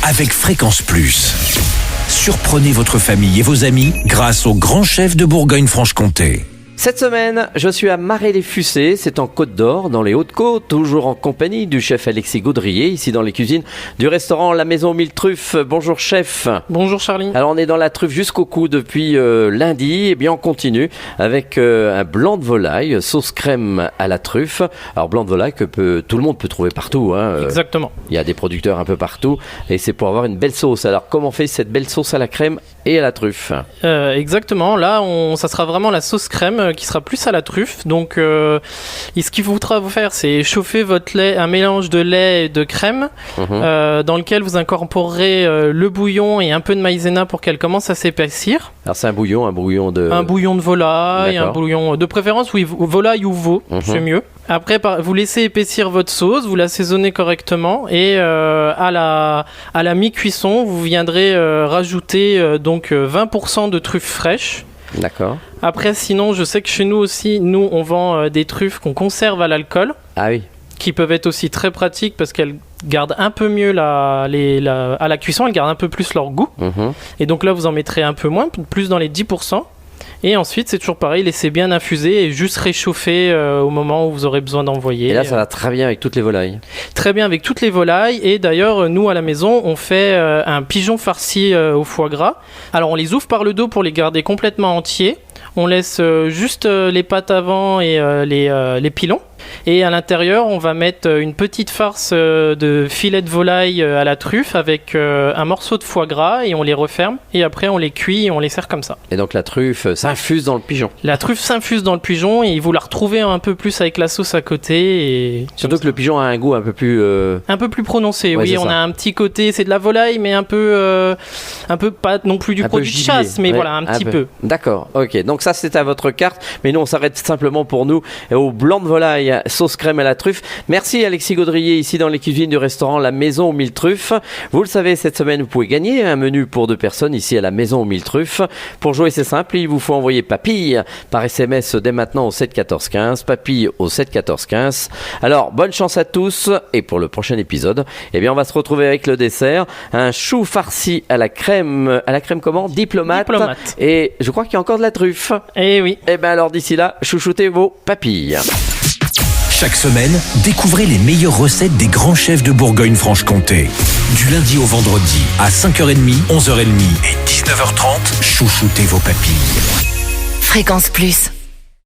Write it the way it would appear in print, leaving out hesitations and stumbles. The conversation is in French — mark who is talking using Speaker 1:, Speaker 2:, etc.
Speaker 1: avec Fréquence Plus. Surprenez votre famille et vos amis grâce au grand chef de Bourgogne-Franche-Comté.
Speaker 2: Cette semaine, je suis à Marais-les-Fussé, c'est en Côte d'Or, dans les Hautes-Côtes, toujours en compagnie du chef Alexis Gaudrier, ici dans les cuisines du restaurant La Maison aux Mille Truffes. Bonjour chef.
Speaker 3: Bonjour Charlie.
Speaker 2: Alors on est dans la truffe jusqu'au cou depuis lundi, et bien on continue avec un blanc de volaille, sauce crème à la truffe. Alors blanc de volaille que tout le monde peut trouver partout.
Speaker 3: Exactement.
Speaker 2: Il y a des producteurs un peu partout et c'est pour avoir une belle sauce. Alors comment on fait cette belle sauce à la crème et à la truffe?
Speaker 3: Exactement, là ça sera vraiment la sauce crème qui sera plus à la truffe. Donc ce qu'il faudra vous faire, c'est chauffer votre lait, un mélange de lait et de crème dans lequel vous incorporerez le bouillon et un peu de maïzena pour qu'elle commence à s'épaissir.
Speaker 2: Alors c'est un bouillon de...
Speaker 3: Un bouillon de volaille,
Speaker 2: D'accord.
Speaker 3: un bouillon de préférence, oui, volaille ou veau, c'est mieux. Après, vous laissez épaissir votre sauce, vous l'assaisonnez correctement et à la mi-cuisson, vous viendrez rajouter donc 20% de truffes fraîches.
Speaker 2: D'accord.
Speaker 3: Après, sinon, je sais que chez nous aussi, on vend des truffes qu'on conserve à l'alcool,
Speaker 2: Ah oui.
Speaker 3: qui peuvent être aussi très pratiques parce qu'elles gardent un peu mieux à la cuisson, elles gardent un peu plus leur goût. Et donc là, vous en mettrez un peu moins, plus dans les 10%. Et ensuite, c'est toujours pareil, laissez bien infuser et juste réchauffer au moment où vous aurez besoin d'envoyer.
Speaker 2: Et là, ça va très bien avec toutes les volailles.
Speaker 3: Très bien avec toutes les volailles. Et d'ailleurs, nous, à la maison, on fait un pigeon farci au foie gras. Alors, on les ouvre par le dos pour les garder complètement entiers. On laisse juste les pattes avant et les pilons. Et à l'intérieur, on va mettre une petite farce de filet de volaille à la truffe avec un morceau de foie gras et on les referme. Et après, on les cuit et on les sert comme ça.
Speaker 2: Et donc la truffe s'infuse dans le pigeon.
Speaker 3: La truffe s'infuse dans le pigeon et vous la retrouvez un peu plus avec la sauce à côté. Et
Speaker 2: Surtout que le pigeon a un goût un peu plus...
Speaker 3: un peu plus prononcé,
Speaker 2: Ouais,
Speaker 3: oui.
Speaker 2: c'est
Speaker 3: On
Speaker 2: ça.
Speaker 3: a un petit côté, c'est de la volaille, mais un peu pas non plus du
Speaker 2: un peu
Speaker 3: produit de
Speaker 2: gibier.
Speaker 3: chasse, mais
Speaker 2: Ouais,
Speaker 3: voilà, un petit peu.
Speaker 2: D'accord, ok. Donc ça, c'est à votre carte. Mais nous, on s'arrête simplement pour nous au blanc de volaille, sauce crème à la truffe. Merci Alexis Gaudrier, ici dans les cuisines du restaurant La Maison aux Mille Truffes. Vous le savez, cette semaine, vous pouvez gagner un menu pour 2 personnes ici à La Maison aux Mille Truffes. Pour jouer, c'est simple. Il vous faut envoyer papille par SMS dès maintenant au 7 14 15. Papille au 7 14 15. Alors, bonne chance à tous. Et pour le prochain épisode, eh bien, on va se retrouver avec le dessert. Un chou farci à la crème comment? Diplomate. Et je crois qu'il y a encore de la truffe.
Speaker 3: Eh oui.
Speaker 2: Eh bien, alors d'ici là, chouchoutez vos papilles.
Speaker 1: Chaque semaine, découvrez les meilleures recettes des grands chefs de Bourgogne-Franche-Comté. Du lundi au vendredi, à 5h30, 11h30 et 19h30, chouchoutez vos papilles.
Speaker 4: Fréquence Plus.